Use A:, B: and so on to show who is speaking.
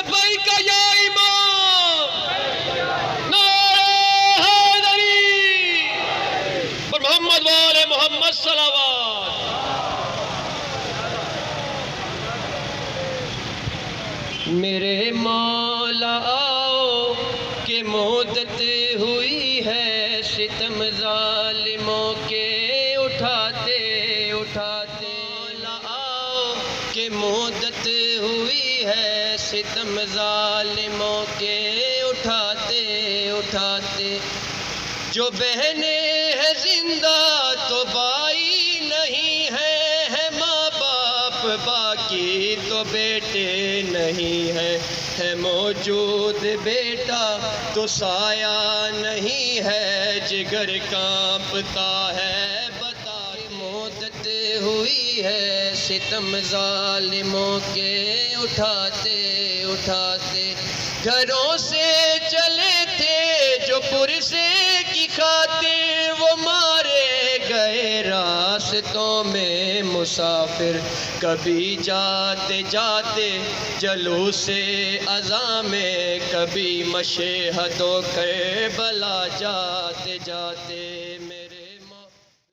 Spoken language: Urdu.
A: لبیک یا امام، نعرہ حیدری، پر محمد وآل محمد صلوات۔ میرے مولا آؤ کہ مدت ہوئی ہے ستم ظالموں کے اٹھاتے اٹھاتے، مولا آؤ کہ مدت ہوئی ہے ستم ظالموں کے اٹھاتے اٹھاتے، جو بہنیں ہیں زندہ تو بھائی نہیں ہے ماں باپ باقی تو بیٹے نہیں ہے موجود بیٹا تو سایہ نہیں ہے، جگر کانپتا ہے بتا، مدت ہوئی ہے ستم ظالموں کے اٹھاتے اٹھاتے، گھروں سے چلے تھے جو پرسے کی خاطر، وہ مارے گئے راستوں میں مسافر، کبھی جاتے جاتے جلوس اذاں میں، کبھی مشہد و کربلا جاتے جاتے